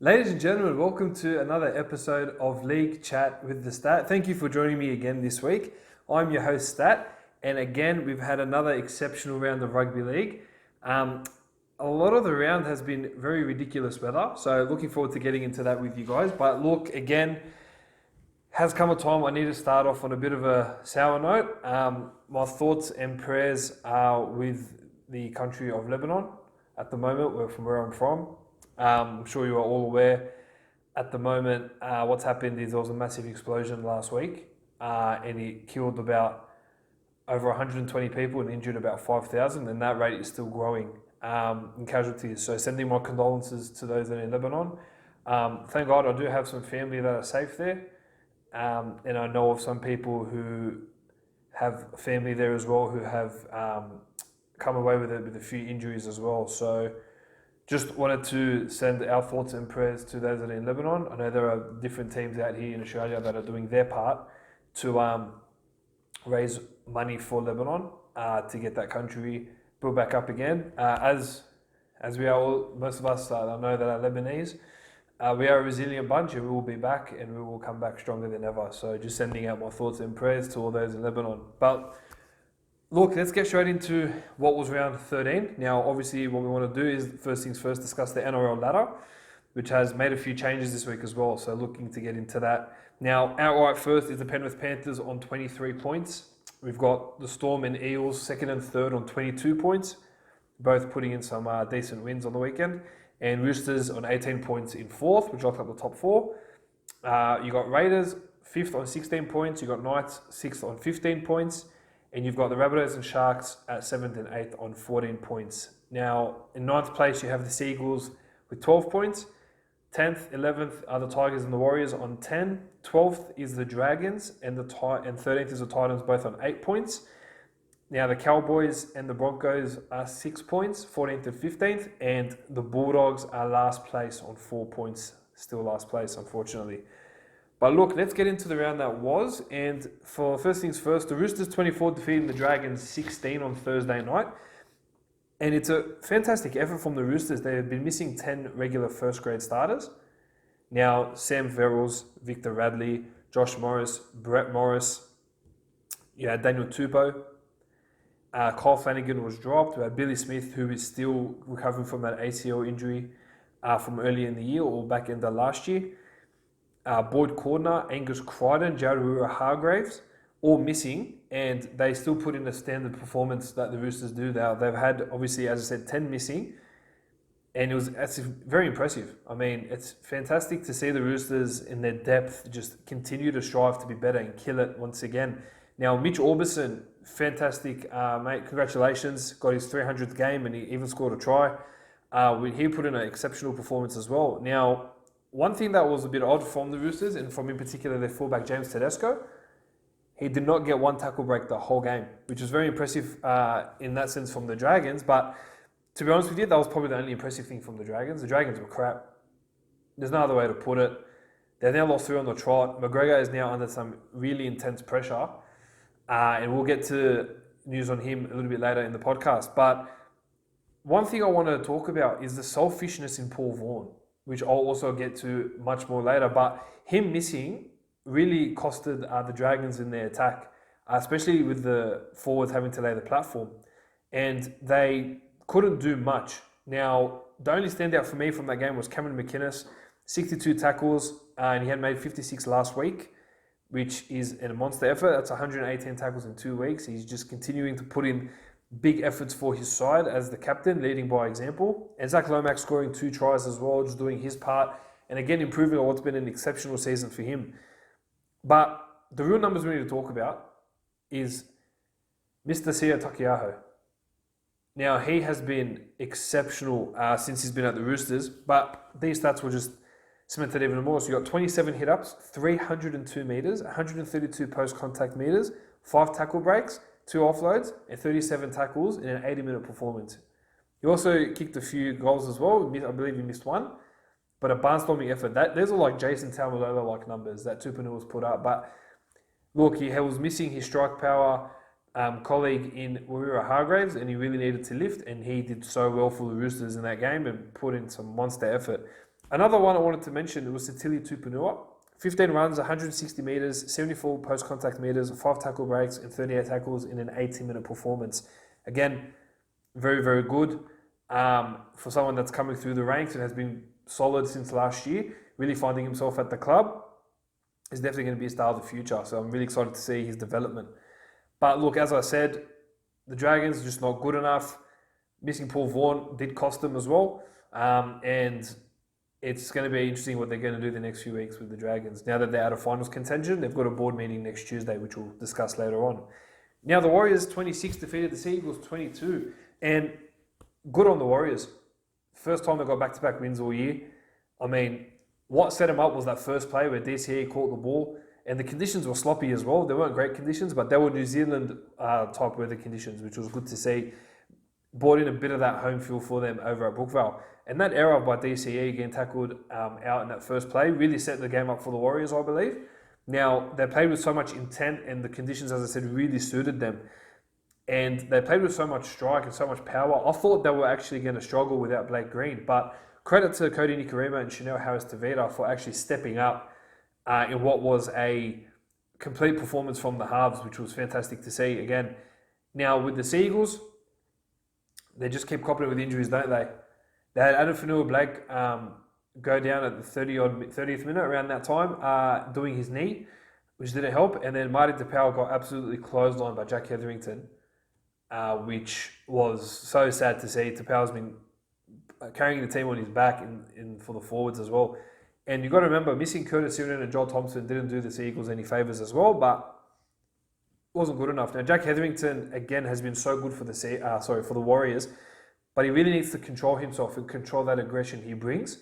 Ladies and gentlemen, welcome to another episode of League Chat with the Stat. Thank you for joining me again this week. I'm your host, Stat, and again, we've had another exceptional round of rugby league. A lot of the round has been very ridiculous weather, so looking forward to getting into that with you guys. But look, again, has come a time I need to start off on a bit of a sour note. My thoughts and prayers are with the country of Lebanon at the moment, from where I'm from. I'm sure you are all aware at the moment what's happened is there was a massive explosion last week and it killed about over 120 people and injured about 5,000, and that rate is still growing in casualties. So sending my condolences to those that are in Lebanon. Thank God I do have some family that are safe there, and I know of some people who have family there as well who have come away with it with a few injuries as well. So just wanted to send our thoughts and prayers to those that are in Lebanon. I know there are different teams out here in Australia that are doing their part to raise money for Lebanon to get that country built back up again. As we are all, most of us I know that are Lebanese, we are a resilient bunch and we will be back and we will come back stronger than ever. So just sending out my thoughts and prayers to all those in Lebanon. But look, let's get straight into what was round 13. Now, obviously, what we want to do is, first things first, discuss the NRL ladder, which has made a few changes this week as well. So looking to get into that. Now, outright first is the Penrith Panthers on 23 points. We've got the Storm and Eels second and third on 22 points, both putting in some decent wins on the weekend. And Roosters on 18 points in fourth, which locked up the top four. You got Raiders fifth on 16 points. You got Knights sixth on 15 points. And you've got the Rabbitohs and Sharks at 7th and 8th on 14 points. Now, in 9th place, you have the Seagulls with 12 points. 10th, 11th are the Tigers and the Warriors on 10. 12th is the Dragons and 13th is the Titans, both on 8 points. Now, the Cowboys and the Broncos are 6 points, 14th and 15th. And the Bulldogs are last place on 4 points. Still last place, unfortunately. But look, let's get into the round that was. And for first things first, the Roosters 24 defeating the Dragons 16 on Thursday night. And it's a fantastic effort from the Roosters. They have been missing 10 regular first grade starters. Now, Sam Verrills, Victor Radley, Josh Morris, Brett Morris, you had Daniel Tupou. Kyle Flanagan was dropped. We had Billy Smith, who is still recovering from that ACL injury from earlier in the year or back end of last year. Boyd Cordner, Angus Crichton, Jared Hargraves, all missing, and they still put in a standard performance that the Roosters do. They've had, obviously, as I said, 10 missing, and that's very impressive. I mean, it's fantastic to see the Roosters in their depth just continue to strive to be better and kill it once again. Now, Mitch Orbison, fantastic, mate. Congratulations. Got his 300th game, and he even scored a try. He put in an exceptional performance as well. Now, one thing that was a bit odd from the Roosters, and from in particular their fullback James Tedesco, he did not get one tackle break the whole game, which was very impressive in that sense from the Dragons. But to be honest with you, that was probably the only impressive thing from the Dragons. The Dragons were crap. There's no other way to put it. They've now lost 3 on the trot. McGregor is now under some really intense pressure. And we'll get to news on him a little bit later in the podcast. But one thing I want to talk about is the selfishness in Paul Vaughan, which I'll also get to much more later. But him missing really costed the Dragons in their attack, especially with the forwards having to lay the platform. And they couldn't do much. Now, the only standout for me from that game was Cameron McInnes, 62 tackles, and he had made 56 last week, which is a monster effort. That's 118 tackles in 2 weeks. He's just continuing to put in big efforts for his side as the captain, leading by example. And Zach Lomax scoring 2 tries as well, just doing his part. And again, improving on what's been an exceptional season for him. But the real numbers we need to talk about is Mr. Sia Takiaho. Now, he has been exceptional since he's been at the Roosters, but these stats were just cemented even more. So you got 27 hit-ups, 302 metres, 132 post-contact metres, 5 tackle breaks, 2 offloads, and 37 tackles in an 80-minute performance. He also kicked a few goals as well. I believe he missed 1. But a barnstorming effort. Those are like Jason Taumalolo-like numbers that Tupouniu's put up. But look, he was missing his strike power colleague in Warrior Hargraves, and he really needed to lift, and he did so well for the Roosters in that game and put in some monster effort. Another one I wanted to mention was Satili Tupanua. 15 runs, 160 metres, 74 post-contact metres, 5 tackle breaks and 38 tackles in an 18-minute performance. Again, very, very good for someone that's coming through the ranks and has been solid since last year, really finding himself at the club. Is definitely going to be a star of the future, so I'm really excited to see his development. But look, as I said, the Dragons are just not good enough. Missing Paul Vaughan did cost them as well, and it's going to be interesting what they're going to do the next few weeks with the Dragons. Now that they're out of finals contention, they've got a board meeting next Tuesday, which we'll discuss later on. Now the Warriors 26 defeated the Sea Eagles 22, and good on the Warriors. First time they got back-to-back wins all year. I mean, what set them up was that first play where DCE caught the ball, and the conditions were sloppy as well. They weren't great conditions, but they were New Zealand type weather conditions, which was good to see. Brought in a bit of that home feel for them over at Brookvale. And that error by DCE getting tackled out in that first play really set the game up for the Warriors, I believe. Now, they played with so much intent, and the conditions, as I said, really suited them. And they played with so much strike and so much power. I thought they were actually going to struggle without Blake Green, but credit to Cody Nikorima and Chanel Harris-Tavita for actually stepping up in what was a complete performance from the halves, which was fantastic to see again. Now, with the Sea Eagles, they just keep copping it with injuries, don't they? They had Adam Fanua-Blake go down at the 30th minute around that time, doing his knee, which didn't help. And then Marty DePauw got absolutely clotheslined by Jack Hetherington, which was so sad to see. DePauw's been carrying the team on his back in for the forwards as well. And you've got to remember, missing Curtis Simmons and Joel Thompson didn't do the Sea Eagles any favours as well, but wasn't good enough. Now, Jack Hetherington, again, has been so good for the Warriors, but he really needs to control himself and control that aggression he brings.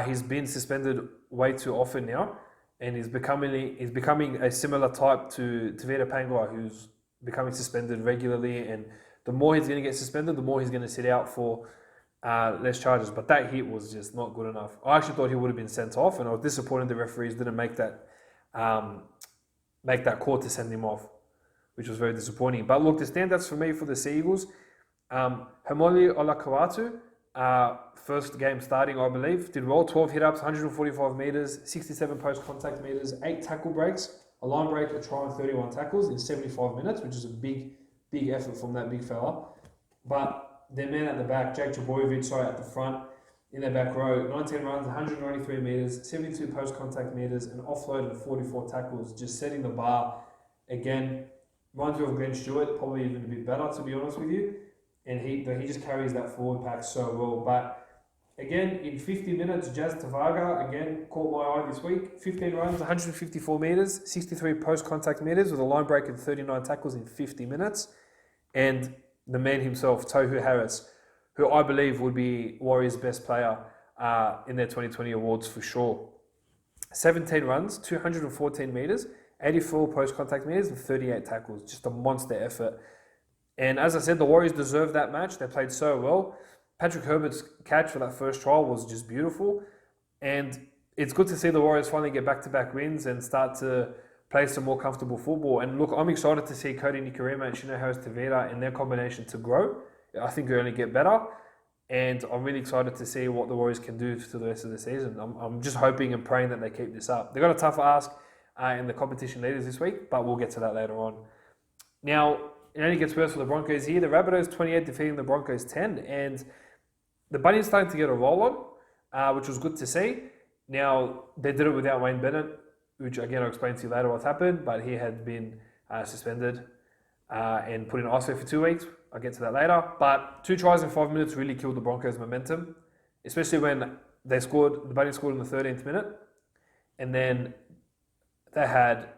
He's been suspended way too often now, and he's becoming a similar type to Tevita Pangai, who's becoming suspended regularly, and the more he's going to get suspended, the more he's going to sit out for less charges. But that hit was just not good enough. I actually thought he would have been sent off, and I was disappointed the referees didn't make that call to send him off, which was very disappointing. But look, the standouts for me for the Sea Eagles, Hamoli Olakawatu, first game starting, I believe, did well. 12 hit-ups, 145 metres, 67 post-contact metres, 8 tackle breaks, a line break, a try, and 31 tackles in 75 minutes, which is a big effort from that big fella. But their man at the back, Jake Trbojevic, at the front, in their back row, 19 runs, 193 metres, 72 post-contact metres, an offload and 44 tackles, just setting the bar. Again, reminds me of Glenn Stewart, probably even a bit better, to be honest with you. And he just carries that forward pack so well. But again, in 50 minutes, Jazz Tavaga, again, caught my eye this week. 15 runs, 154 metres, 63 post-contact metres with a line break and 39 tackles in 50 minutes. And the man himself, Tohu Harris, who I believe would be Warriors' best player in their 2020 awards for sure. 17 runs, 214 metres, 84 post-contact metres and 38 tackles. Just a monster effort. And as I said, the Warriors deserved that match. They played so well. Patrick Herbert's catch for that first trial was just beautiful. And it's good to see the Warriors finally get back-to-back wins and start to play some more comfortable football. And look, I'm excited to see Cody Nikorima and Shino Harris-Tavita and their combination to grow. I think they'll only get better. And I'm really excited to see what the Warriors can do for the rest of the season. I'm just hoping and praying that they keep this up. They've got a tougher ask in the competition leaders this week, but we'll get to that later on. Now, it only gets worse for the Broncos here. The Rabbitohs 28 defeating the Broncos 10, and the Bunnies starting to get a roll on, which was good to see. Now, they did it without Wayne Bennett, which again I'll explain to you later what's happened, but he had been suspended and put in ISO for 2 weeks. I'll get to that later. But 2 tries in 5 minutes really killed the Broncos' momentum, especially when the Bunnies scored in the 13th minute, and then they had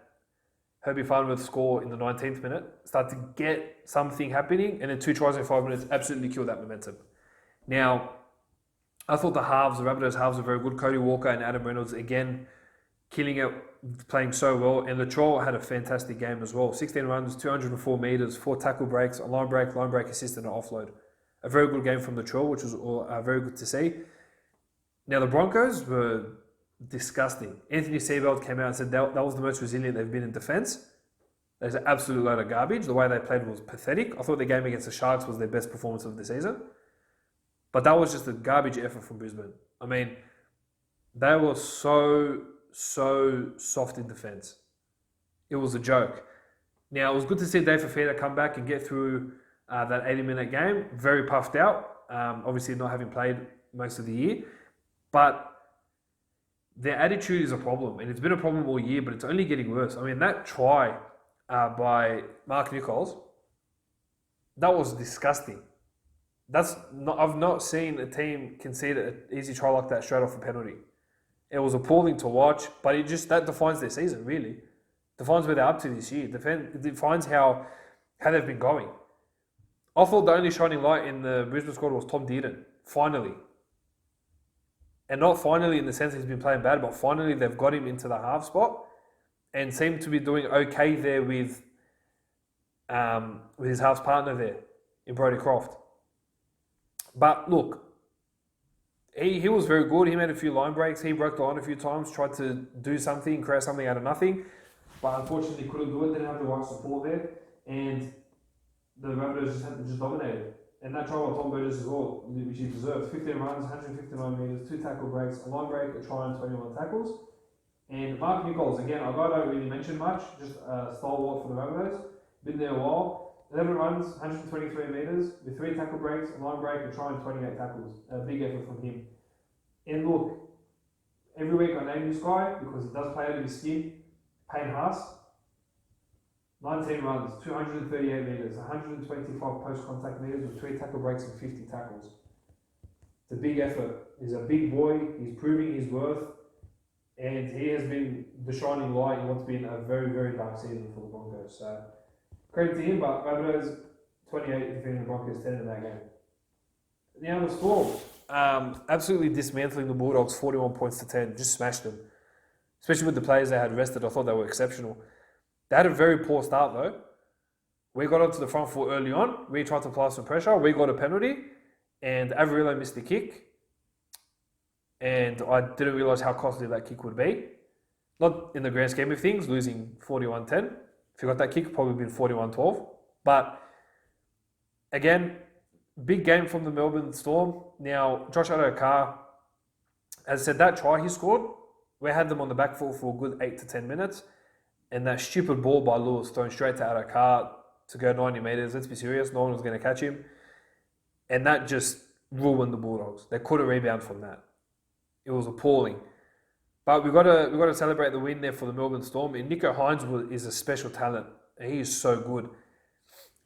Herbie Farnworth score in the 19th minute, start to get something happening, and then 2 tries in 5 minutes absolutely killed that momentum. Now, I thought the Rabbitohs halves were very good. Cody Walker and Adam Reynolds, again, killing it, playing so well. And Latrell had a fantastic game as well. 16 runs, 204 metres, 4 tackle breaks, a line break assist, and an offload. A very good game from Latrell, which was very good to see. Now, the Broncos were disgusting. Anthony Seabelt came out and said that was the most resilient they've been in defence. There's an absolute load of garbage. The way they played was pathetic. I thought the game against the Sharks was their best performance of the season. But that was just a garbage effort from Brisbane. I mean, They were so soft in defence. It was a joke. Now, it was good to see Dave Fafita come back and get through that 80-minute game. Very puffed out, obviously not having played most of the year. But their attitude is a problem, and it's been a problem all year, but it's only getting worse. I mean, that try by Mark Nichols, that was disgusting. I've not seen a team concede an easy try like that straight off a penalty. It was appalling to watch, but that defines their season, really. Defines where they're up to this year. It defines how they've been going. I thought the only shining light in the Brisbane squad was Tom Dearden, finally. And not finally in the sense he's been playing bad, but finally they've got him into the half spot and seem to be doing okay there with his halves partner there in Brodie Croft. But look, he was very good. He made a few line breaks. He broke the line a few times, tried to do something, create something out of nothing. But unfortunately couldn't do it, didn't have the right support there. And the Rabbitohs just dominated. And that try by Tom Burgess as well, which he deserved. 15 runs, 159 metres, 2 tackle breaks, a line break, a try and 21 tackles. And Mark Nichols, again, a guy I don't really mention much, just a stalwart for the Rabbitohs. Been there a while. 11 runs, 123 metres, with 3 tackle breaks, a line break, a try and 28 tackles. A big effort from him. And look, every week I name this guy because he does play out of his skin. Payne Haas, 19 runs, 238 metres, 125 post-contact metres with 3 tackle breaks and 50 tackles. It's a big effort. He's a big boy. He's proving his worth. And he has been the shining light in what's been a very, very dark season for the Broncos. So, credit to him, but Rabbitohs 28 defeating the Broncos 10 in that game. Now the Storm, absolutely dismantling the Bulldogs 41 points to 10, just smashed them. Especially with the players they had rested, I thought they were exceptional. They had a very poor start though. We got onto the front foot early on. We tried to apply some pressure. We got a penalty, and Averillo missed the kick. And I didn't realise how costly that kick would be. Not in the grand scheme of things, losing 41-10. If you got that kick, probably been 41-12. But again, big game from the Melbourne Storm. Now, Josh Addo-Carr, as I said, that try he scored, we had them on the back foot for a good 8 to 10 minutes. And that stupid ball by Lewis thrown straight to Addo-Carr to go 90 metres. Let's be serious, no one was going to catch him. And that just ruined the Bulldogs. They couldn't rebound from that. It was appalling. But we've got to celebrate the win there for the Melbourne Storm. And Nico Hines is a special talent. He is so good.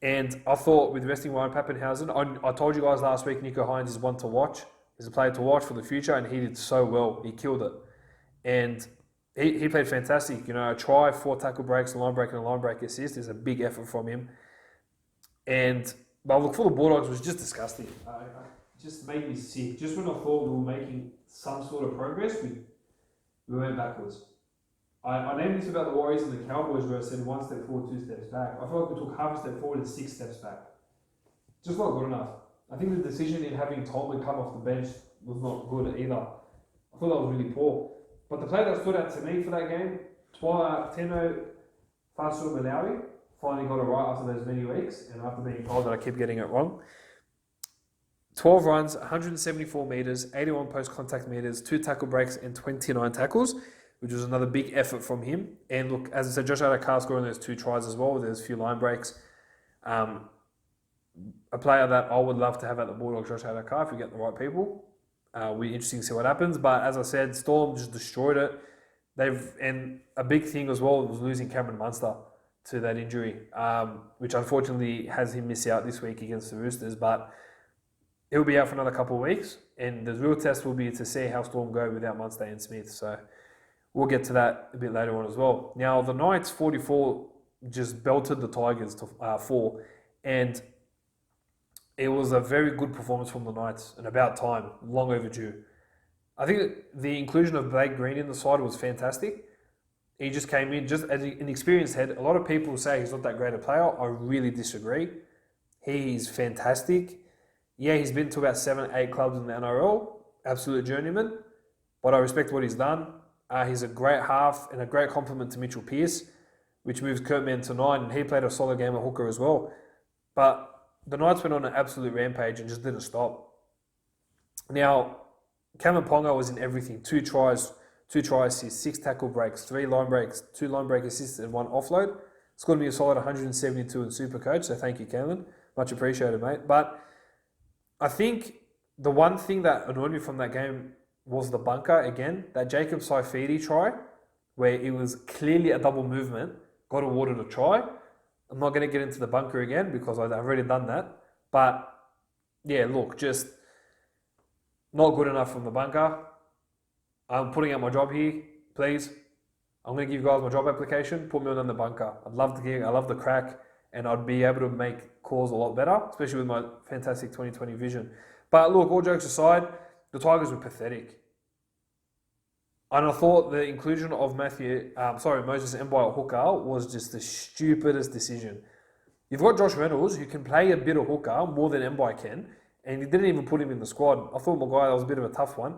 And I thought with resting Ryan Pappenhausen, I told you guys last week Nico Hines is one to watch. He's a player to watch for the future, and he did so well. He killed it. And he played fantastic. You know, a try, 4 tackle breaks, a line break, and a line break assist is a big effort from him. But look, for the Bulldogs, it was just disgusting. It just made me sick. Just when I thought we were making some sort of progress, we went backwards. I named this about the Warriors and the Cowboys where I said 1 step forward, 2 steps back. I feel like we took half a step forward and 6 steps back. Just not good enough. I think the decision in having Tolman come off the bench was not good either. I thought that was really poor. But the player that stood out to me for that game, Tino Fa'asuamaleaui, finally got it right after those many weeks and after being told that I keep getting it wrong. 12 runs, 174 metres, 81 post-contact metres, 2 tackle breaks and 29 tackles, which was another big effort from him. And look, as I said, Josh Addo-Carr scoring those 2 tries as well. There's a few line breaks. A player that I would love to have at the Bulldogs, Josh Addo-Carr, if we get the right people. Will be interesting to see what happens. But as I said, Storm just destroyed it. And a big thing as well was losing Cameron Munster to that injury, which unfortunately has him miss out this week against the Roosters. But he'll be out for another couple of weeks, and the real test will be to see how Storm go without Munster and Smith. So we'll get to that a bit later on as well. Now, the Knights 44 just belted the Tigers to 4, and it was a very good performance from the Knights, and about time, long overdue. I think the inclusion of Blake Green in the side was fantastic. He just came in just as an experienced head. A lot of people say he's not that great a player. I really disagree. He's fantastic. Yeah, he's been to about 7-8 clubs in the NRL, absolute journeyman, but I respect what he's done. He's a great half and a great compliment to Mitchell Pearce, which moves Kurt Mann to 9, and he played a solid game at hooker as well. But the Knights went on an absolute rampage and just didn't stop. Now, Cameron Ponga was in everything. 2 try assists, 6 tackle breaks, 3 line breaks, 2 line break assists, and 1 offload. Scored me a solid 172 in Supercoach, so thank you, Cameron. Much appreciated, mate. But I think the one thing that annoyed me from that game was the bunker again. That Jacob Saifidi try, where it was clearly a double movement, got awarded a try. I'm not going to get into the bunker again because I've already done that. But yeah, look, just not good enough from the bunker. I'm putting out my job here, please. I'm going to give you guys my job application. Put me on the bunker. I love the crack, and I'd be able to make calls a lot better, especially with my fantastic 2020 vision. But look, all jokes aside, the Tigers were pathetic. And I thought the inclusion of Moses Mbye at hooker was just the stupidest decision. You've got Josh Reynolds, who can play a bit of hooker more than Mbye can, and you didn't even put him in the squad. I thought, my guy, that was a bit of a tough one.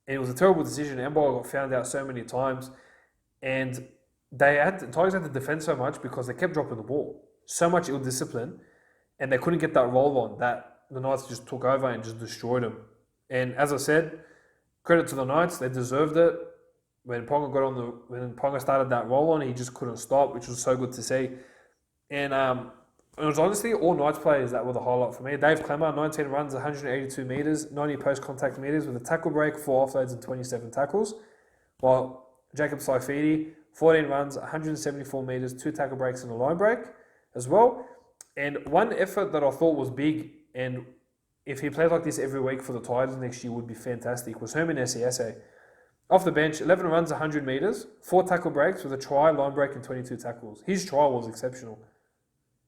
And it was a terrible decision. Mbye got found out so many times, and the Tigers had to defend so much because they kept dropping the ball. So much ill discipline, and they couldn't get that roll on that the Knights just took over and just destroyed them. And as I said, credit to the Knights, they deserved it. When Ponga started that roll on, he just couldn't stop, which was so good to see. And it was honestly all Knights players that were the highlight for me. Dave Clemmer, 19 runs, 182 metres, 90 post-contact metres with a tackle break, 4 offloads and 27 tackles. While Jacob Saifidi, 14 runs, 174 metres, 2 tackle breaks and a line break as well. And one effort that I thought was big, and if he played like this every week for the Tigers next year would be fantastic, was Herman Esiese. Off the bench, 11 runs, 100 metres, 4 tackle breaks with a try, line break and 22 tackles. His try was exceptional.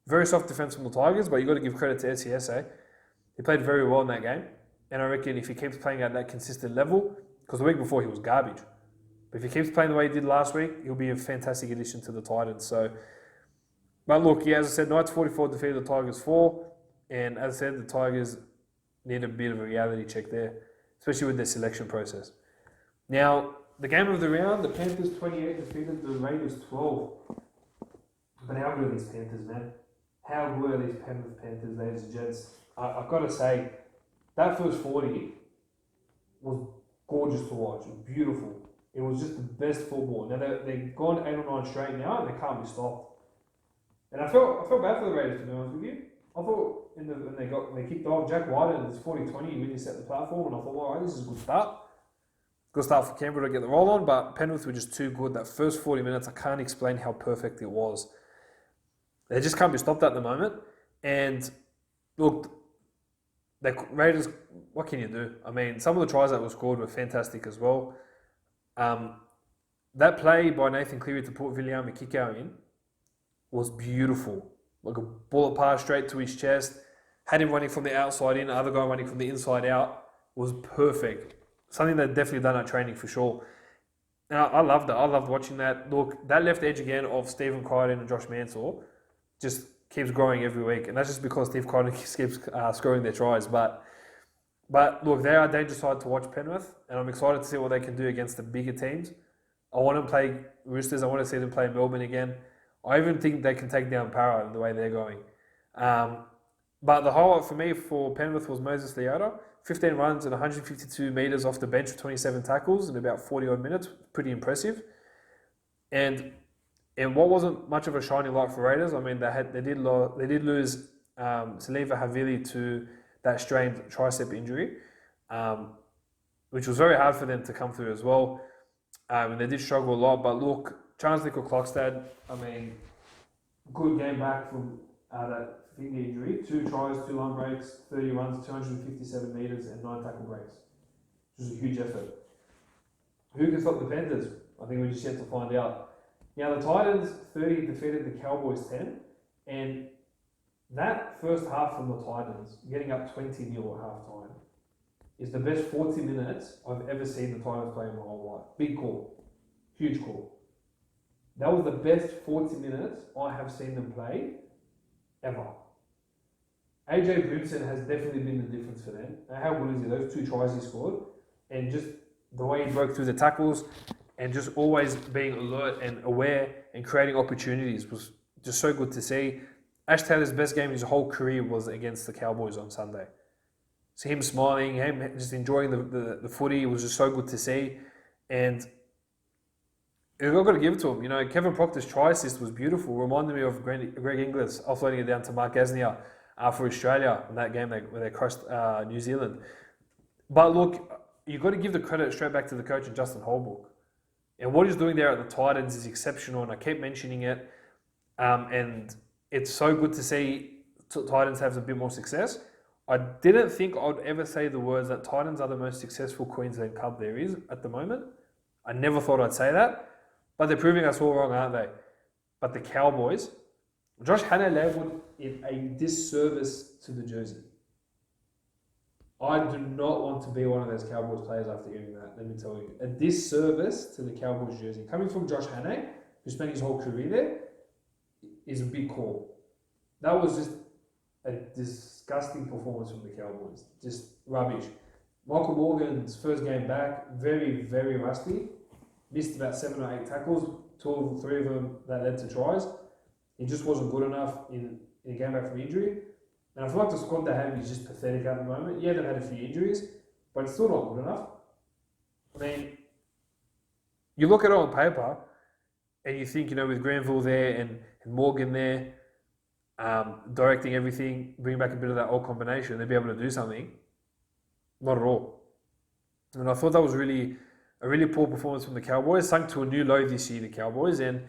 Very soft defence from the Tigers, but you've got to give credit to Esiese. He played very well in that game. And I reckon if he keeps playing at that consistent level, because the week before he was garbage, but if he keeps playing the way he did last week, he'll be a fantastic addition to the Titans. So, but look, yeah, as I said, Knights 44 defeated the Tigers 4. And as I said, the Tigers need a bit of a reality check there, especially with their selection process. Now, the game of the round, the Panthers 28 defeated the Raiders 12. But how good are these Panthers, man? How good are these Panthers, ladies and gents? I've got to say, that first 40 was gorgeous to watch. It was beautiful. It was just the best football. Now, they've gone 8 or 9 straight now, and they can't be stopped. And I felt bad for the Raiders, to be honest with you. I thought when they kicked off, Jack White and it's 40-20, he really set the platform, and I thought, all right, this is a good start. Good start for Canberra to get the roll on, but Penrith were just too good. That first 40 minutes, I can't explain how perfect it was. They just can't be stopped at the moment. And look, the Raiders, what can you do? I mean, some of the tries that were scored were fantastic as well. That play by Nathan Cleary to put Viliame Kikau in was beautiful. Like a bullet pass straight to his chest. Had him running from the outside in, the other guy running from the inside out. Was perfect. Something they've definitely done at training for sure. And I loved it. I loved watching that. Look, that left edge again of Stephen Crichton and Josh Mansour just keeps growing every week. And that's just because Steve Crichton keeps scoring their tries. But look, they are a dangerous side to watch, Penrith. And I'm excited to see what they can do against the bigger teams. I want them to play Roosters. I want to see them play Melbourne again. I even think they can take down Para in the way they're going. But the highlight for me for Penrith was Moses Leota. 15 runs and 152 metres off the bench with 27 tackles in about 40-odd minutes. Pretty impressive. And what wasn't much of a shining light for Raiders, I mean, they did lose Saliva Havili to that strained tricep injury, which was very hard for them to come through as well. And they did struggle a lot. But look, Charles Nickel-Klokstad, I mean, good game back from that finger injury. 2 tries, 2 line breaks, 30 runs, 257 metres and 9 tackle breaks. Which was a huge effort. Who can stop the Panthers? I think we just yet to find out. Now, the Titans 30 defeated the Cowboys 10. And that first half from the Titans, getting up 20-0 at half-time, is the best 40 minutes I've ever seen the Titans play in my whole life. Big call. Huge call. That was the best 40 minutes I have seen them play ever. AJ Brimson has definitely been the difference for them. Now, how good is he? Those 2 tries he scored, and just the way he broke through the tackles, and just always being alert and aware and creating opportunities was just so good to see. Ash Taylor's best game in his whole career was against the Cowboys on Sunday. So him smiling, him just enjoying the footy, it was just so good to see. And I've got to give it to him. You know, Kevin Proctor's try assist was beautiful. Reminded me of Greg Inglis offloading it down to Mark Gasnier for Australia in that game where they crushed New Zealand. But look, you've got to give the credit straight back to the coach and Justin Holbrook. And what he's doing there at the Titans is exceptional, and I keep mentioning it. And it's so good to see Titans have a bit more success. I didn't think I'd ever say the words that Titans are the most successful Queensland club there is at the moment. I never thought I'd say that. But they're proving us all wrong, aren't they? But the Cowboys, Josh Hannay labelled it a disservice to the jersey. I do not want to be one of those Cowboys players after hearing that, let me tell you. A disservice to the Cowboys jersey. Coming from Josh Hannay, who spent his whole career there, is a big call. That was just a disgusting performance from the Cowboys. Just rubbish. Michael Morgan's first game back, very, very rusty. Missed about 7 or 8 tackles, 3 of them that led to tries. He just wasn't good enough in a game back from injury. And I feel like the squad they have is just pathetic at the moment. Yeah, they've had a few injuries, but it's still not good enough. I mean, you look at it on paper, and you think, you know, with Granville there and Morgan there, directing everything, bringing back a bit of that old combination, they'd be able to do something. Not at all. And I thought that was a really poor performance from the Cowboys, sunk to a new low this year, the Cowboys, and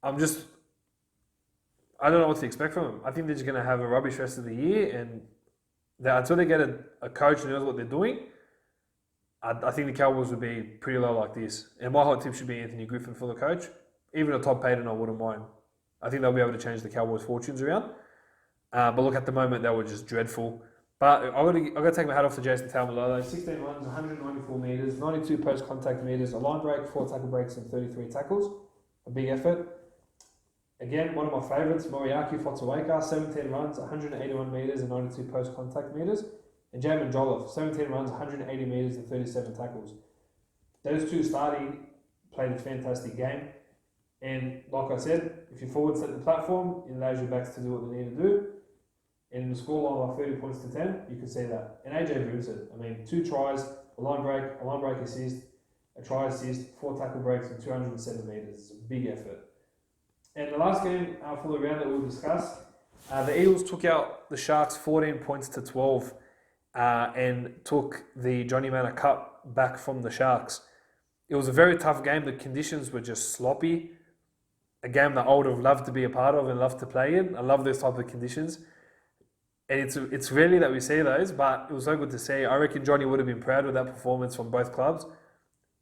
I don't know what to expect from them. I think they're just going to have a rubbish rest of the year, and until they get a coach who knows what they're doing, I think the Cowboys would be pretty low like this. And my hot tip should be Anthony Griffin for the coach. Even a Todd Payton, I wouldn't mind. I think they'll be able to change the Cowboys' fortunes around. But look, at the moment, they were just dreadful. But I've got to take my hat off to Jason Taumalolo. 16 runs, 194 metres, 92 post-contact metres, a line break, 4 tackle breaks and 33 tackles. A big effort. Again, one of my favourites, Moriaki Fotuaika, 17 runs, 181 metres and 92 post-contact metres. And Jamin Jolliffe, 17 runs, 180 metres and 37 tackles. Those two starting played a fantastic game. And like I said, if you forward set the platform, it allows your backs to do what they need to do. And in the scoreline like 30 points to 10, you can see that. And AJ Brimson, 2 tries, a line break assist, a try assist, 4 tackle breaks and 207 metres. It's a big effort. And the last game for the round that we'll discuss, the Eels took out the Sharks 14 points to 12 and took the Johnny Manor Cup back from the Sharks. It was a very tough game. The conditions were just sloppy. A game that I would have loved to be a part of and loved to play in. I love those type of conditions. And it's rarely that we see those, but it was so good to see. I reckon Johnny would have been proud of that performance from both clubs.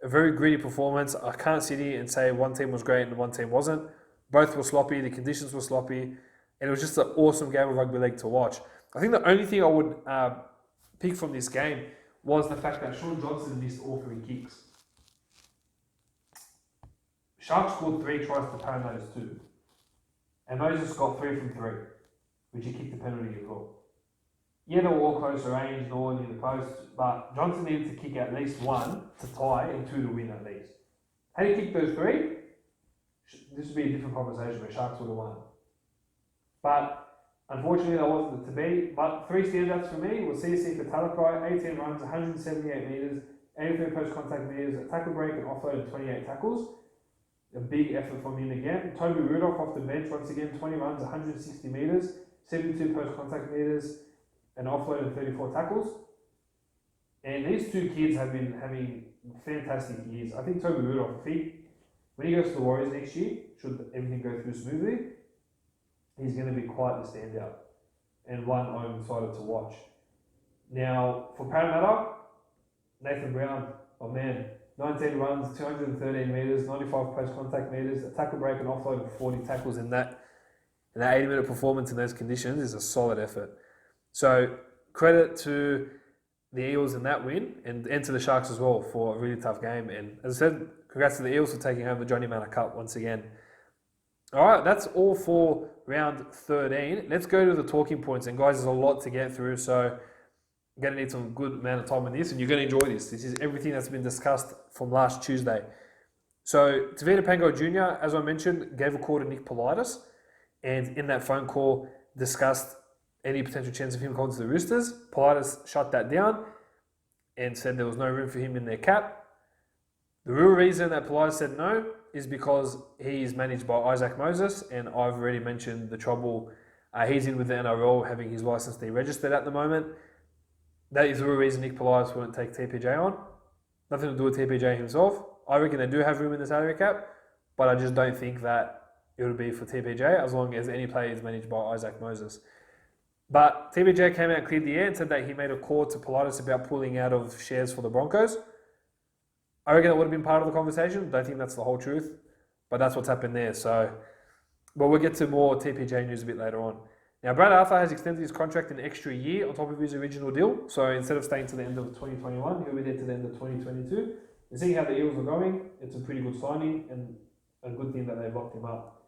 A very gritty performance. I can't sit here and say one team was great and one team wasn't. Both were sloppy, the conditions were sloppy, and it was just an awesome game of rugby league to watch. I think the only thing I would pick from this game was the fact that Sean Johnson missed all 3 kicks. Sharks scored 3 tries to Parramatta's 2. And Moses got 3 from 3, which he kicked the penalty as well. Yeah, they were all close range and all near the post, but Johnson needed to kick at least 1 to tie and 2 to win at least. Had he kicked those 3, this would be a different conversation where Sharks would have won. But unfortunately, that wasn't to be. But 3 standouts for me was CC for Talakai, 18 runs, 178 metres, 83 post-contact metres, a tackle break and offloaded 28 tackles. A big effort from him again. Toby Rudolph off the bench once again, 20 runs, 160 metres, 72 post-contact metres, and offloaded 34 tackles. And these 2 kids have been having fantastic years. I think Toby Rudolph, when he goes to the Warriors next year, should everything go through smoothly, he's going to be quite the standout and one I'm excited to watch. Now, for Parramatta, Nathan Brown, 19 runs, 213 metres, 95 post-contact metres, a tackle break and offload of 40 tackles in that 80-minute performance in those conditions is a solid effort. So, credit to the Eels in that win and to the Sharks as well for a really tough game. And as I said, congrats to the Eels for taking home the Johnny Manor Cup once again. All right, that's all for round 13. Let's go to the talking points. And guys, there's a lot to get through, so I'm going to need some good amount of time on this, and you're going to enjoy this. This is everything that's been discussed from last Tuesday. So, Tavita Pango Jr., as I mentioned, gave a call to Nick Politis, and in that phone call discussed any potential chance of him going to the Roosters. Politis shut that down and said there was no room for him in their cap. The real reason that Politis said no is because he is managed by Isaac Moses, and I've already mentioned the trouble he's in with the NRL, having his license deregistered at the moment. That is the real reason Nick Politis wouldn't take TPJ on. Nothing to do with TPJ himself. I reckon they do have room in the salary cap, but I just don't think that it would be for TPJ as long as any player is managed by Isaac Moses. But TPJ came out and cleared the air and said that he made a call to Politis about pulling out of shares for the Broncos. I reckon that would have been part of the conversation. Don't think that's the whole truth, but that's what's happened there. So, but we'll get to more TPJ news a bit later on. Now, Brad Arthur has extended his contract an extra year on top of his original deal. So instead of staying to the end of 2021, he'll be there to the end of 2022. And seeing how the Eels are going, it's a pretty good signing and a good thing that they've locked him up.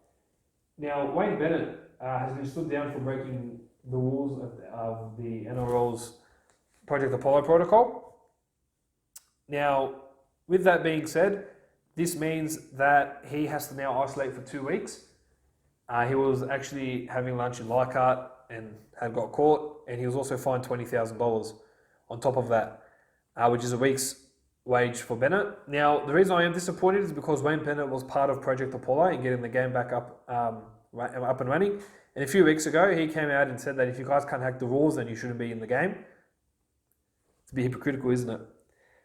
Now, Wayne Bennett has been stood down for breaking the rules of the NRL's Project Apollo protocol. Now, with that being said, this means that he has to now isolate for 2 weeks. He was actually having lunch in Leichhardt and had got caught, and he was also fined $20,000 on top of that, which is a week's wage for Bennett. Now, the reason I am disappointed is because Wayne Bennett was part of Project Apollo and getting the game back up and running. And a few weeks ago, he came out and said that if you guys can't hack the rules, then you shouldn't be in the game. It's a bit hypocritical, isn't it?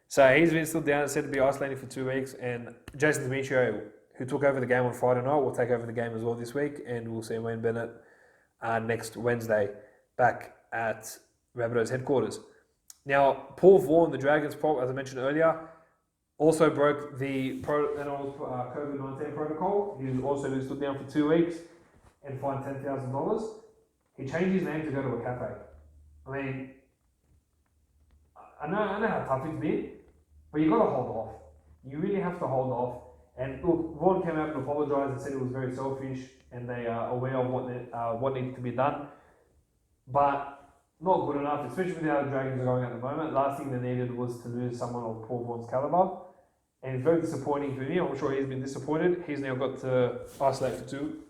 So he's been stood down and said to be isolated for 2 weeks, and Jason Demetrio, who took over the game on Friday night, will take over the game as well this week, and we'll see Wayne Bennett next Wednesday back at Rabbitohs headquarters. Now, Paul Vaughan, the Dragons prop, as I mentioned earlier, also broke the COVID-19 protocol. He's also been stood down for 2 weeks and fined $10,000. He changed his name to go to a cafe. I mean, I know how tough it's been, but you've got to hold off. You really have to hold off. And look, Vaughan came out and apologised and said it was very selfish and they are aware of what needs to be done. But not good enough, especially with how the Dragons are going at the moment. Last thing they needed was to lose someone of Paul Vaughan's calibre. And it's very disappointing for me. I'm sure he's been disappointed. He's now got to isolate for 2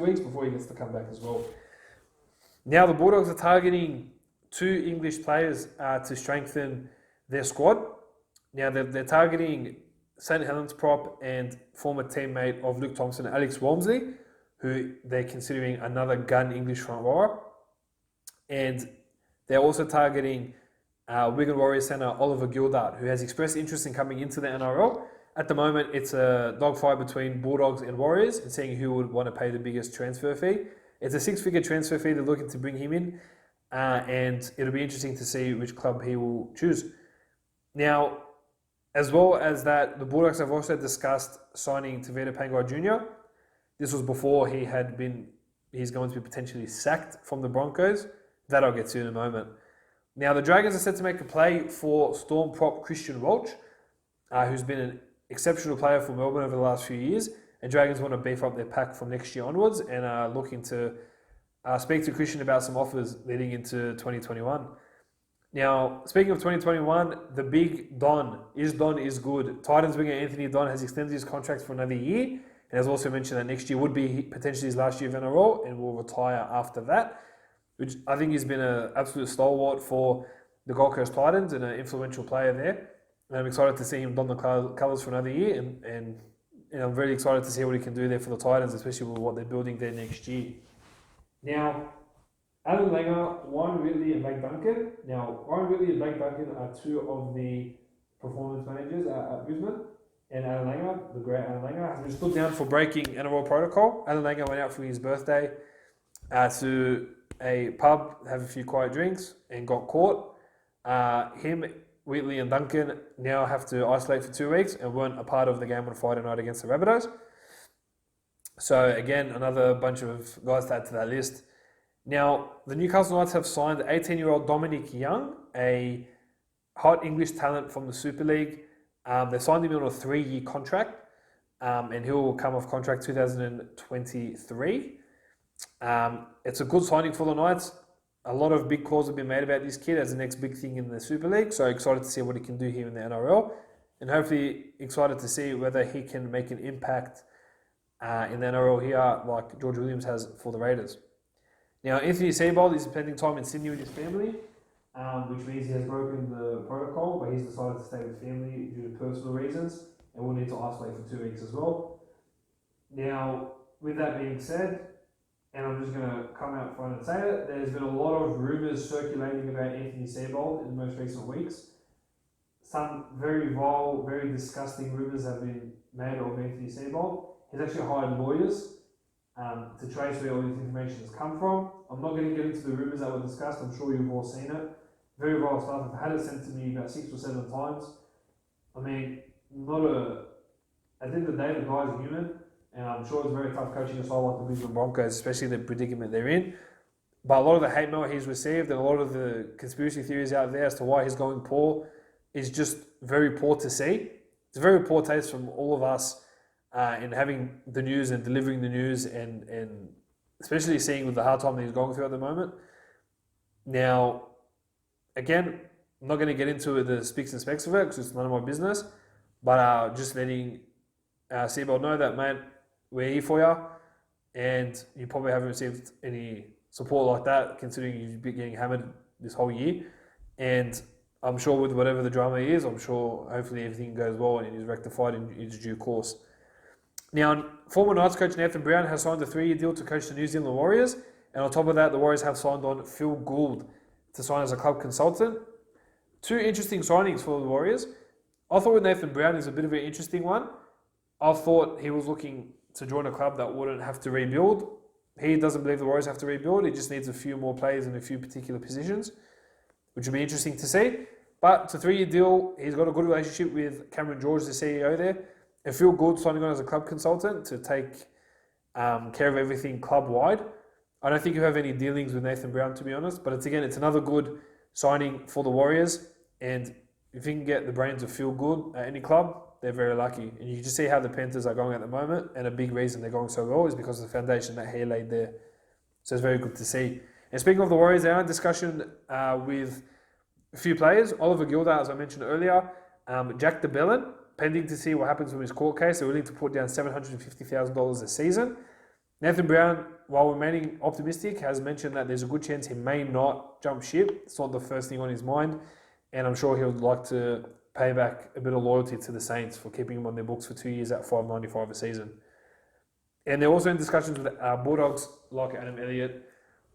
weeks before he gets to come back as well. Now the Bulldogs are targeting 2 English players to strengthen their squad. Now they're targeting St. Helens prop and former teammate of Luke Thompson, Alex Walmsley, who they're considering another gun English front rower. And they're also targeting Wigan Warriors centre Oliver Gildart, who has expressed interest in coming into the NRL. At the moment, it's a dogfight between Bulldogs and Warriors and seeing who would want to pay the biggest transfer fee. It's a 6-figure transfer fee. They're looking to bring him in, and it'll be interesting to see which club he will choose. Now, as well as that, the Bulldogs have also discussed signing Tavita Pangai Jr. This was before he's going to be potentially sacked from the Broncos. That I'll get to in a moment. Now, the Dragons are set to make a play for Storm prop Christian Welch, who's been an exceptional player for Melbourne over the last few years. And Dragons want to beef up their pack from next year onwards and are looking to speak to Christian about some offers leading into 2021. Now, speaking of 2021, the big Don is good. Titans winger Anthony Don has extended his contract for another year and has also mentioned that next year would be potentially his last year of NRL and will retire after that, which I think has been an absolute stalwart for the Gold Coast Titans and an influential player there. And I'm excited to see him don the colours for another year and I'm very excited to see what he can do there for the Titans, especially with what they're building there next year. Now, Alan Langer, Warren Whitley and Blake Duncan. Now, Warren Whitley and Blake Duncan are 2 of the performance managers at Brisbane. And Alan Langer, the great Alan Langer, has been stood down for breaking NRL protocol. Alan Langer went out for his birthday to a pub, have a few quiet drinks, and got caught. Him, Whitley and Duncan now have to isolate for 2 weeks and weren't a part of the game on Friday night against the Rabbitohs. So again, another bunch of guys to add to that list. Now, the Newcastle Knights have signed 18-year-old Dominic Young, a hot English talent from the Super League. They signed him on a 3-year contract, and he will come off contract 2023. It's a good signing for the Knights. A lot of big calls have been made about this kid as the next big thing in the Super League, so excited to see what he can do here in the NRL, and hopefully excited to see whether he can make an impact in the NRL here like George Williams has for the Raiders. Now, Anthony Seibold is spending time in Sydney with his family, which means he has broken the protocol, but he's decided to stay with family due to personal reasons and will need to isolate for 2 weeks as well. Now, with that being said, and I'm just going to come out front and say it, there's been a lot of rumours circulating about Anthony Seibold in the most recent weeks. Some very vile, very disgusting rumours have been made of Anthony Seibold. He's actually hired lawyers to trace where all this information has come from. I'm not going to get into the rumours that were discussed. I'm sure you've all seen it. Very vile stuff. I've had it sent to me about 6 or 7 times. I mean, at the end of the day, the guy's a human, and I'm sure it's very tough coaching a side like the Brisbane Broncos, especially the predicament they're in. But a lot of the hate mail he's received and a lot of the conspiracy theories out there as to why he's going poor is just very poor to see. It's a very poor taste from all of us in having the news and delivering the news and especially seeing with the hard time that he's going through at the moment. Now, again, I'm not going to get into the specs and specs of it because it's none of my business, but just letting Seibold know that, mate, we're here for you, and you probably haven't received any support like that considering you've been getting hammered this whole year. And I'm sure with whatever the drama is, I'm sure hopefully everything goes well and is rectified in its due course. Now, former Knights coach Nathan Brown has signed a 3-year deal to coach the New Zealand Warriors, and on top of that, the Warriors have signed on Phil Gould to sign as a club consultant. 2 interesting signings for the Warriors. I thought with Nathan Brown is a bit of an interesting one. I thought he was looking to join a club that wouldn't have to rebuild. He doesn't believe the Warriors have to rebuild. He just needs a few more players in a few particular positions, which would be interesting to see. But it's a 3-year deal. He's got a good relationship with Cameron George, the CEO there. And Phil Gould signing on as a club consultant to take care of everything club-wide. I don't think you have any dealings with Nathan Brown, to be honest. But it's another good signing for the Warriors. And if you can get the brains of Phil Gould at any club, they're very lucky. And you can just see how the Panthers are going at the moment. And a big reason they're going so well is because of the foundation that he laid there. So it's very good to see. And speaking of the Warriors, they're in discussion with a few players. Oliver Gilder, as I mentioned earlier. Jack DeBellin, pending to see what happens with his court case. They're willing to put down $750,000 a season. Nathan Brown, while remaining optimistic, has mentioned that there's a good chance he may not jump ship. It's not the first thing on his mind. And I'm sure he would like to pay back a bit of loyalty to the Saints for keeping him on their books for 2 years at $5.95 a season. And they're also in discussions with Bulldogs like Adam Elliott.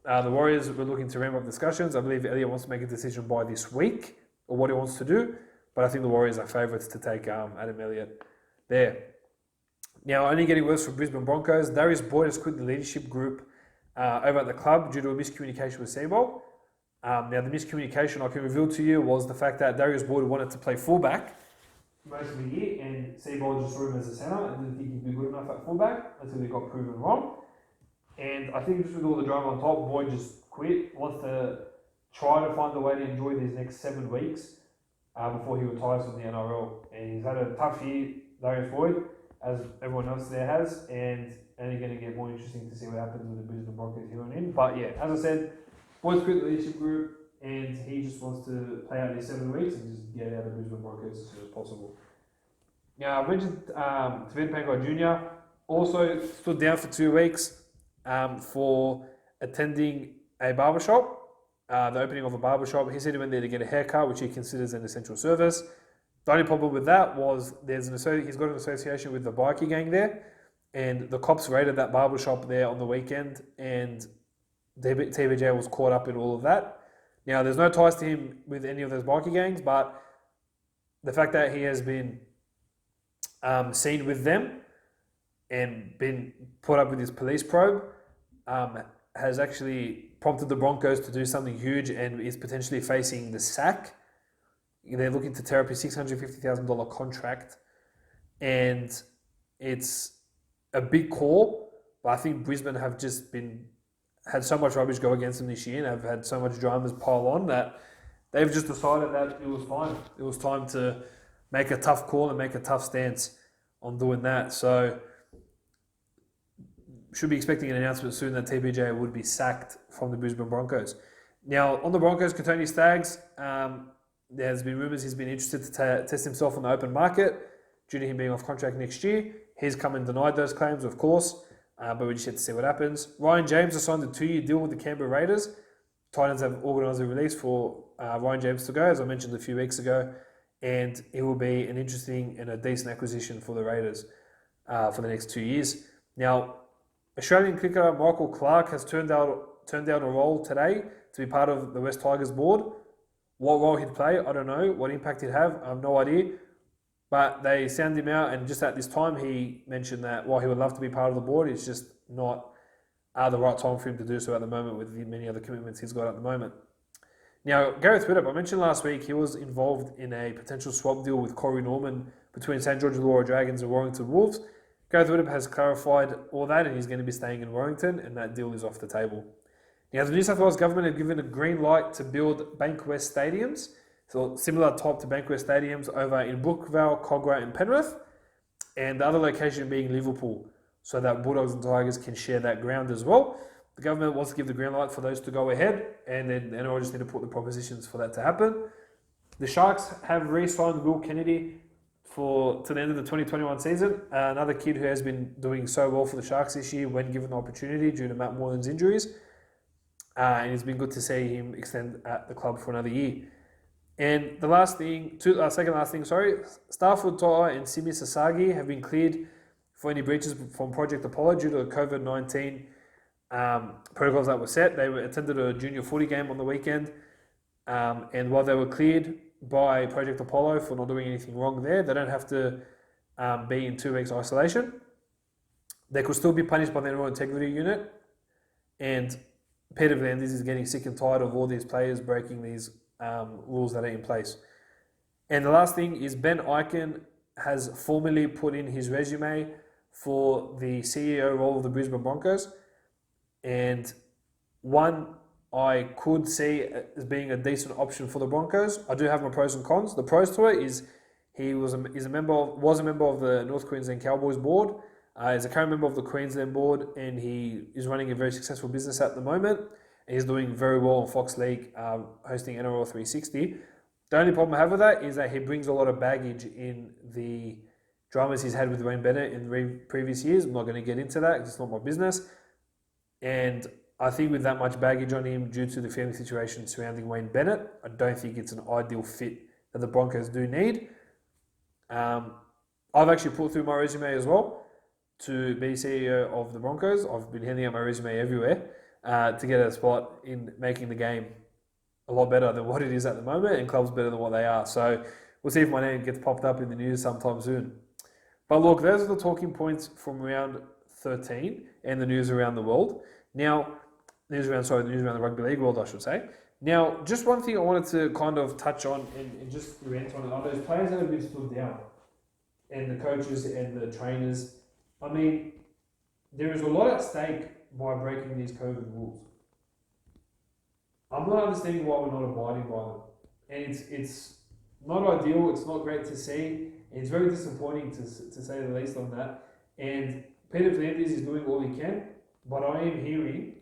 The Warriors were looking to ramp up discussions. I believe Elliott wants to make a decision by this week or what he wants to do. But I think the Warriors are favourites to take Adam Elliott there. Now, only getting worse for Brisbane Broncos. Darius Boyd has quit the leadership group over at the club due to a miscommunication with Seibold. Now, the miscommunication I can reveal to you was the fact that Darius Boyd wanted to play fullback most of the year, and Seibold just saw him as a centre and didn't think he'd be good enough at fullback until he got proven wrong. And I think just with all the drama on top, Boyd just quit, wants to try to find a way to enjoy these next 7 weeks before he retires from the NRL. And he's had a tough year, Darius Boyd, as everyone else there has, and only going to get more interesting to see what happens with the Brisbane Broncos here on in. But yeah, as I said, Boyd's quit the leadership group, and he just wants to play out these 7 weeks and just get out of Brisbane Broncos as soon as possible. Now, I mentioned Tevin Pangai Jr. also stood down for 2 weeks for attending a barbershop. The opening of a barbershop. He said he went there to get a haircut, which he considers an essential service. The only problem with that was he's got an association with the bikie gang there, and the cops raided that barbershop there on the weekend, and TBJ was caught up in all of that. Now, there's no ties to him with any of those bikie gangs, but the fact that he has been seen with them and been put up with his police probe has actually prompted the Broncos to do something huge and is potentially facing the sack. They're looking to tear up his $650,000 contract, and it's a big call, but I think Brisbane have just had so much rubbish go against them this year and have had so much dramas pile on that they've just decided that it was fine. It was time to make a tough call and make a tough stance on doing that. So should be expecting an announcement soon that TPJ would be sacked from the Brisbane Broncos. Now, on the Broncos, Kotoni Staggs, there's been rumours he's been interested to test himself on the open market due to him being off contract next year. He's come and denied those claims, of course. but we just have to see what happens. Ryan James has signed a 2-year deal with the Canberra Raiders. Titans have organised a release for Ryan James to go, as I mentioned a few weeks ago, and it will be an interesting and a decent acquisition for the Raiders for the next 2 years. Now, Australian cricketer Michael Clarke has turned down a role today to be part of the West Tigers board. What role he'd play, I don't know. What impact he'd have, I have no idea. But they sound him out, and just at this time, he mentioned that while he would love to be part of the board, it's just not the right time for him to do so at the moment with the many other commitments he's got at the moment. Now, Gareth Widdop, I mentioned last week, he was involved in a potential swap deal with Corey Norman between St. George Illawarra Dragons and Warrington Wolves. Gareth Widdop has clarified all that, and he's going to be staying in Warrington, and that deal is off the table. Now, the New South Wales government have given a green light to build Bankwest stadiums, so similar type to Bankwest stadiums over in Brookvale, Cogra and Penrith, and the other location being Liverpool, so that Bulldogs and Tigers can share that ground as well. The government wants to give the green light for those to go ahead, and then the NRL just need to put the propositions for that to happen. The Sharks have re-signed Will Kennedy to the end of the 2021 season, another kid who has been doing so well for the Sharks this year when given the opportunity due to Matt Moylan's injuries, and it's been good to see him extend at the club for another year. And the second last thing, Starford Toa and Simi Sasagi have been cleared for any breaches from Project Apollo due to the COVID-19 protocols that were set. They attended a junior footy game on the weekend, and while they were cleared by Project Apollo for not doing anything wrong there, they don't have to be in 2 weeks isolation. They could still be punished by the NRL Integrity Unit, and Peter V'landys is getting sick and tired of all these players breaking these rules that are in place. And the last thing is Ben Eichen has formally put in his resume for the CEO role of the Brisbane Broncos, and one I could see as being a decent option for the Broncos. I do have my pros and cons. The pros to it is he was a member of the North Queensland Cowboys board. He's a current member of the Queensland board, and he is running a very successful business at the moment. He's doing very well on Fox League, hosting NRL 360. The only problem I have with that is that he brings a lot of baggage in the dramas he's had with Wayne Bennett in previous years. I'm not going to get into that because it's not my business. And I think with that much baggage on him due to the family situation surrounding Wayne Bennett, I don't think it's an ideal fit that the Broncos do need. I've actually put through my resume as well to be CEO of the Broncos. I've been handing out my resume everywhere to get a spot in making the game a lot better than what it is at the moment, and clubs better than what they are. So we'll see if my name gets popped up in the news sometime soon. But look, those are the talking points from round 13 and the news around the world. Now, the news around the rugby league world, I should say. Now, just one thing I wanted to kind of touch on and just rant on are those players that have been stood down, and the coaches and the trainers. I mean, there is a lot at stake by breaking these COVID rules. I'm not understanding why we're not abiding by them. And it's not ideal, it's not great to see. It's very disappointing to say the least on that. And Peter V'landys is doing all he can, but I am hearing,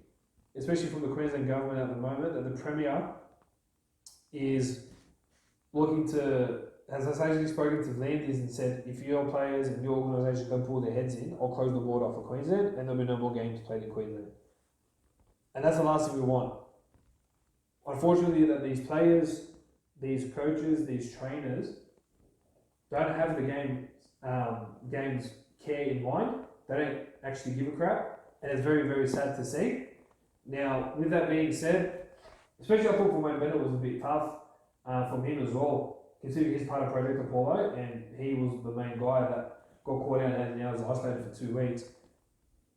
especially from the Queensland government at the moment, that the Premier is looking to, has essentially spoken to V'landys and said, if your players and your organisation don't pull their heads in, I'll close the border for Queensland and there'll be no more games played in Queensland. And that's the last thing we want. Unfortunately, that these players, these coaches, these trainers don't have the game's care in mind. They don't actually give a crap, and it's very, very sad to see. Now, with that being said, especially I thought for Wayne Bennett was a bit tough from him as well, considering he's part of Project Apollo, and he was the main guy that got caught out and now is isolated for 2 weeks.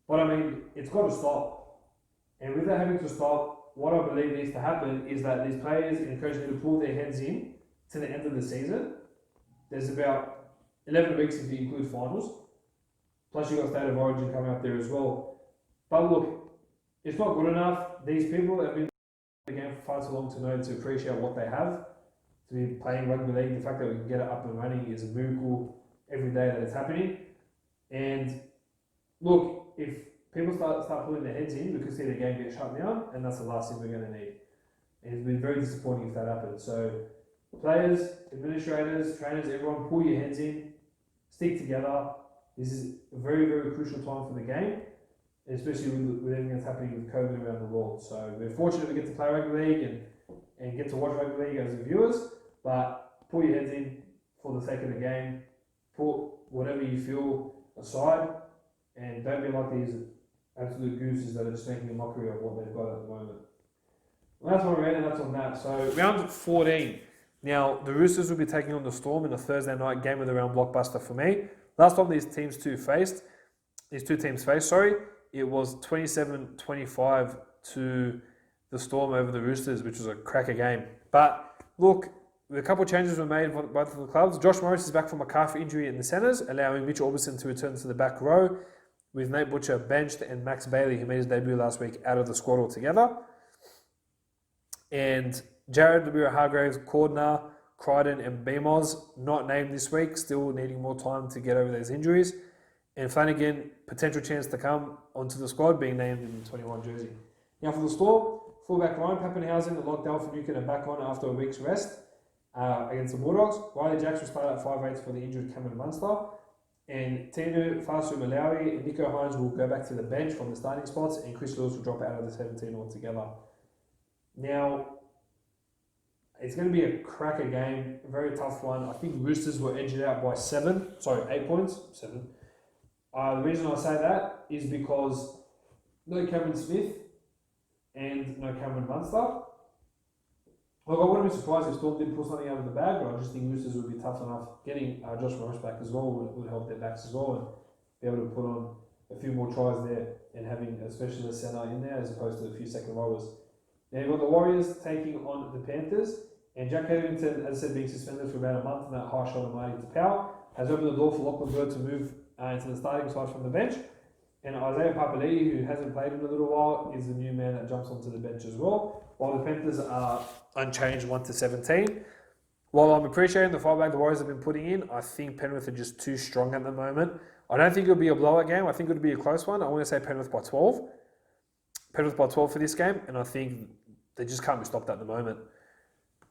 But I mean, it's got to stop. And with that having to stop, what I believe needs to happen is that these players and coaches need to pull their heads in to the end of the season. There's about 11 weeks if you include finals. Plus you've got State of Origin coming up there as well. But look, it's not good enough. These people have been in the game for far too long to know to appreciate what they have. To be playing rugby league, the fact that we can get it up and running is a miracle every day that it's happening. And look, if people start pulling their heads in, we could see the game get shut down, and that's the last thing we're going to need. And it's been very disappointing if that happens. So, players, administrators, trainers, everyone, pull your heads in, stick together. This is a very, very crucial time for the game. especially with everything that's happening with COVID around the world. So we're fortunate we get to play rugby league and get to watch rugby league as viewers, but pull your heads in for the sake of the game, put whatever you feel aside, and don't be like these absolute gooses that are just making a mockery of what they've got at the moment. Well, that's what I read, and that's on that. So round 14. Now, the Roosters will be taking on the Storm in a Thursday night game of the round blockbuster for me. Last time these two teams faced, it was 27-25 to the Storm over the Roosters, which was a cracker game. But look, a couple of changes were made by both of the clubs. Josh Morris is back from a calf injury in the centres, allowing Mitch Orbison to return to the back row, with Nate Butcher benched and Max Bailey, who made his debut last week, out of the squad altogether. And Jared Labira-Hargraves, Cordner, Crichton and Beamos not named this week, still needing more time to get over those injuries. And Flanagan, potential chance to come onto the squad, being named in the 21 jersey. Now for the Storm, fullback Ryan Pappenhausen and Lockdale for Newcombe are back on after a week's rest against the Bulldogs. Riley Jacks will start at 5'8" for the injured Cameron Munster. And Tinu Fasu Malawi and Nico Hines will go back to the bench from the starting spots, and Chris Lewis will drop out of the 17 altogether. Now, it's going to be a cracker game, a very tough one. I think Roosters were edged out by 8 points. 7. The reason I say that is because no Cameron Smith and no Cameron Munster. Look, I wouldn't be surprised if Storm did pull something out of the bag, but I just think Roosters would be tough enough. Getting Josh Morris back as well would help their backs as well, and be able to put on a few more tries there and having a specialist centre in there as opposed to a few second rowers. Now you've got the Warriors taking on the Panthers, and Jack Hetherington, as I said, being suspended for about a month in that high shoulder Marty Tapau, has opened the door for Lachlan Bird to move into the starting side from the bench. And Isaiah Papali'i, who hasn't played in a little while, is the new man that jumps onto the bench as well, while the Panthers are unchanged 1-17. While I'm appreciating the fight back the Warriors have been putting in, I think Penrith are just too strong at the moment. I don't think it'll be a blowout game. I think it'll be a close one. I want to say Penrith by 12. Penrith by 12 for this game, and I think they just can't be stopped at the moment.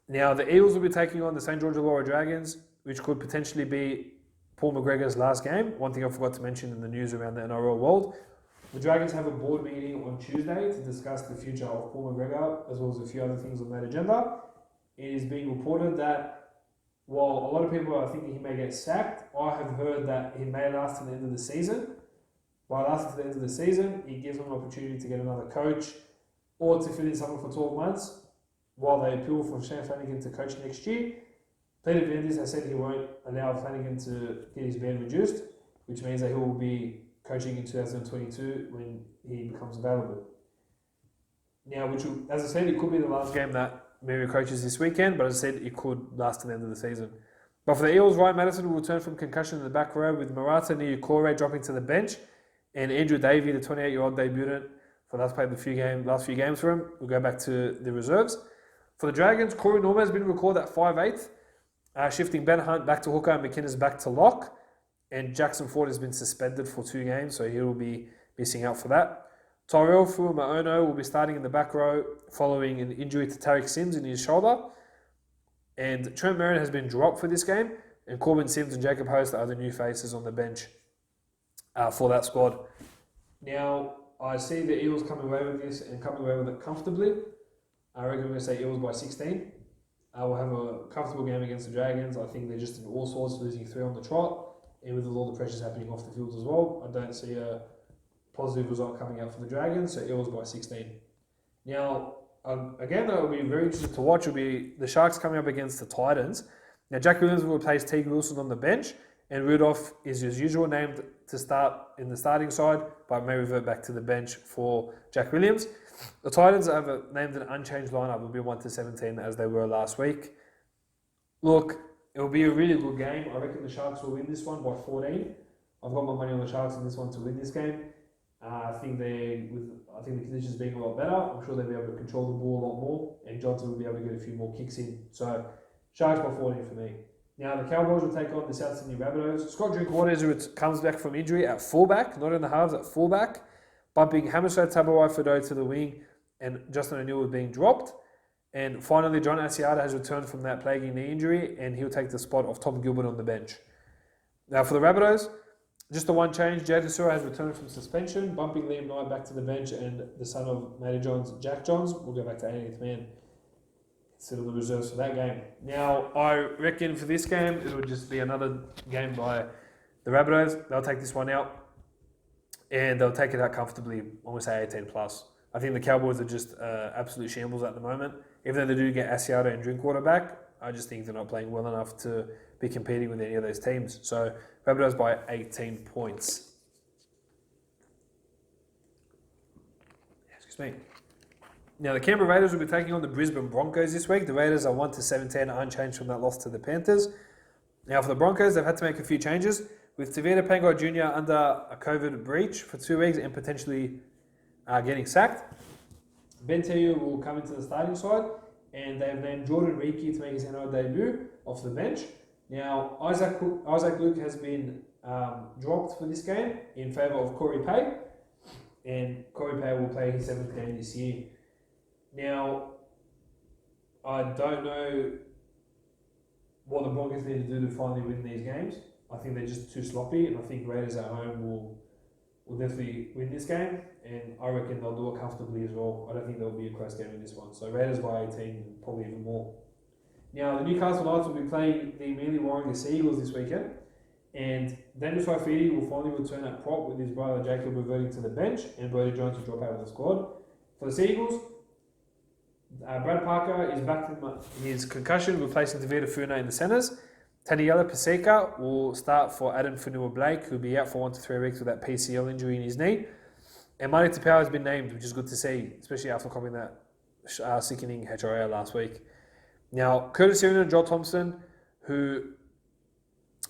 Now, the Eels will be taking on the St. George Illawarra Dragons, which could potentially be Paul McGregor's last game. One thing I forgot to mention in the news around the NRL world, the Dragons have a board meeting on Tuesday to discuss the future of Paul McGregor, as well as a few other things on that agenda. It is being reported that while a lot of people are thinking he may get sacked, I have heard that he may last to the end of the season. By lasting to the end of the season, it gives them an opportunity to get another coach or to fill in someone for 12 months while they appeal for Shane Flanagan to coach next year. Peter Vandis has said he won't allow Flanagan to get his ban reduced, which means that he will be coaching in 2022 when he becomes available. Now, which will, as I said, it could be the last game that Mary coaches this weekend, but as I said, it could last to the end of the season. But for the Eels, Ryan Madison will return from concussion in the back row, with Marata Niukore dropping to the bench, and Andrew Davey, the 28-year-old debutant, for that's played the last few games for him, will go back to the reserves. For the Dragons, Corey Norman has been recalled at 5'8", shifting Ben Hunt back to hooker and McInnes back to lock, and Jackson Ford has been suspended for 2 games, so he will be missing out for that. Tyrell Fuamaono will be starting in the back row following an injury to Tariq Sims in his shoulder. And Trent Merrin has been dropped for this game, and Corbin Sims and Jacob Host are the new faces on the bench for that squad. Now, I see the Eels coming away with this and coming away with it comfortably. I reckon we're going to say Eels by 16. We'll have a comfortable game against the Dragons. I think they're just in all sorts, losing 3 on the trot, and with all the pressures happening off the field as well, I don't see a positive result coming out for the Dragons, so Eels by 16. Now, again, that will be very interesting to watch. Will be the Sharks coming up against the Titans. Now, Jack Williams will replace Teague Wilson on the bench, and Rudolph is as usual named to start in the starting side, but may revert back to the bench for Jack Williams. The Titans have named an unchanged lineup. Will be 1-17 as they were last week. Look, it will be a really good game. I reckon the Sharks will win this one by 14. I've got my money on the Sharks in this one to win this game. I think the conditions being a lot better, I'm sure they'll be able to control the ball a lot more, and Johnson will be able to get a few more kicks in. So, Sharks by 14 for me. Now, the Cowboys will take on the South Sydney Rabbitohs. Scott Drinkwater comes back from injury at fullback, not in the halves, at fullback, bumping Hamiso Tabuai-Fidow to the wing, and Justin O'Neill is being dropped. And finally, John Asiata has returned from that plaguing knee injury, and he'll take the spot of Tom Gilbert on the bench. Now, for the Rabbitohs, Just the one change, Jaden Sura has returned from suspension, bumping Liam Knight back to the bench, and the son of Matty Johns, Jack Johns, will go back to 18th man instead of the reserves for that game. Now, I reckon for this game, it will just be another game by the Rabbitohs. They'll take this one out, and they'll take it out comfortably, I'm going to say 18 plus. I think the Cowboys are just absolute shambles at the moment. Even though they do get Asiata and Drinkwater back, I just think they're not playing well enough to be competing with any of those teams. So, Rabbitohs by 18 points. Excuse me. Now, the Canberra Raiders will be taking on the Brisbane Broncos this week. The Raiders are 1-17, unchanged from that loss to the Panthers. Now, for the Broncos, they've had to make a few changes. With Tavita Pangai Jr. under a COVID breach for 2 weeks and potentially getting sacked, Ben Teo will come into the starting side, and they've named Jordan Reiki to make his NRL debut off the bench. Now, Isaac Luke has been dropped for this game in favour of Corey Pay, and Corey Pay will play his 7th game this year. Now, I don't know what the Broncos need to do to finally win these games. I think they're just too sloppy, and I think Raiders at home will definitely win this game, and I reckon they'll do it comfortably as well. I don't think there'll be a close game in this one. So Raiders by 18, probably even more. Now, the Newcastle Knights will be playing the immediately warring the Eagles this weekend, and Daniel Saifidi will finally return at prop with his brother Jacob reverting to the bench and Brody Jones will drop out of the squad. For the Eagles, Brad Parker is back from his concussion, replacing Tavita Funa in the centres. Taniela Paseka will start for Adam Funua-Blake, who'll be out for 1 to 3 weeks with that PCL injury in his knee. And Marty Tapau has been named, which is good to see, especially after copying that sickening HRA last week. Now, Curtis Irvin and Joel Thompson, who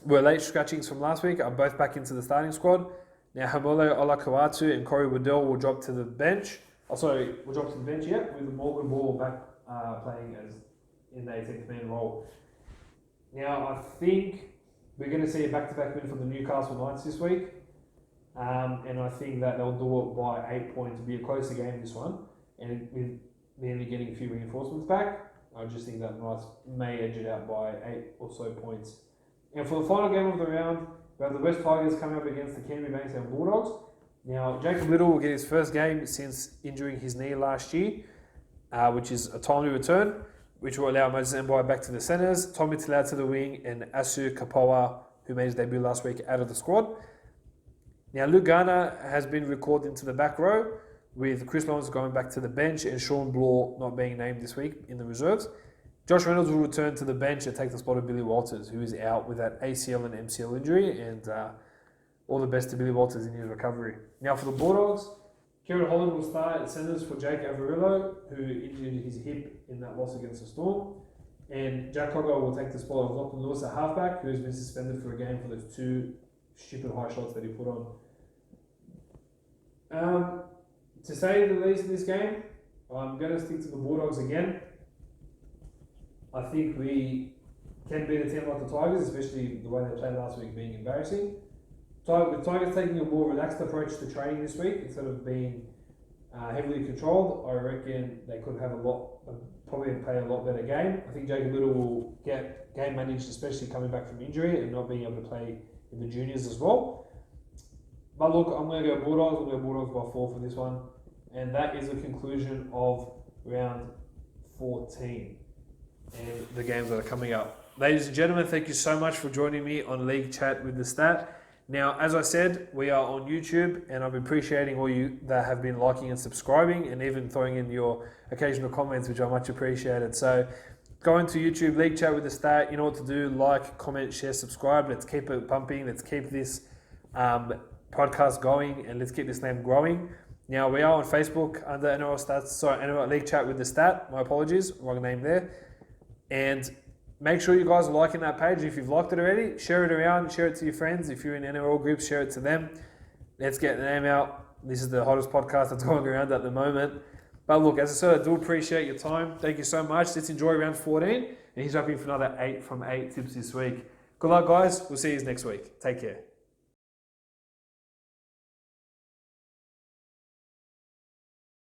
were late scratchings from last week, are both back into the starting squad. Now, Hamole Olakawatu and Corey Waddell will drop to the bench. With Morgan Ball back playing as in the 18th man role. Now, I think we're going to see a back-to-back win from the Newcastle Knights this week. And I think that they'll do it by 8 points. It'll be a closer game, this one. And with mainly getting a few reinforcements back, I just think that Knights may edge it out by 8 or so points. And for the final game of the round, we have the West Tigers coming up against the Canberra Bankstown Bulldogs. Now, Jacob Little will get his first game since injuring his knee last year, which is a timely return, which will allow Moses Mbai back to the centres, Tommy Talau to the wing, and Asu Kapoa, who made his debut last week, out of the squad. Now, Luke Garner has been recalled into the back row, with Chris Lawrence going back to the bench and Sean Bloor not being named this week in the reserves. Josh Reynolds will return to the bench and take the spot of Billy Walters, who is out with that ACL and MCL injury, and all the best to Billy Walters in his recovery. Now, for the Bulldogs, Kieran Holland will start at centres for Jake Averillo, who injured his hip in that loss against the Storm. And Jack Cogger will take the spot of Lachlan Lewis at halfback, who has been suspended for a game for those 2 stupid high shots that he put on. To say the least in this game, I'm going to stick to the Bulldogs again. I think we can beat a team like the Tigers, especially the way they played last week being embarrassing. With Tigers taking a more relaxed approach to training this week, instead of being heavily controlled, I reckon they could have probably play a lot better game. I think Jacob Little will get game managed, especially coming back from injury and not being able to play in the juniors as well. But look, I'm going to go Bulldogs. I'm going to go Bulldogs by 4 for this one. And that is the conclusion of round 14 and the games that are coming up. Ladies and gentlemen, thank you so much for joining me on League Chat with the Stat. Now, as I said, we are on YouTube, and I'm appreciating all you that have been liking and subscribing, and even throwing in your occasional comments, which I much appreciated. So, go into YouTube, League Chat with the Stat. You know what to do: like, comment, share, subscribe. Let's keep it pumping. Let's keep this podcast going, and let's keep this name growing. Now, we are on Facebook under NRL League Chat with the Stat. My apologies, wrong name there. And make sure you guys are liking that page. If you've liked it already, share it around, share it to your friends. If you're in NRL groups, share it to them. Let's get the name out. This is the hottest podcast that's going around at the moment. But look, as I said, I do appreciate your time. Thank you so much. Let's enjoy round 14. And he's hoping for another 8 from 8 tips this week. Good luck, guys. We'll see you next week. Take care.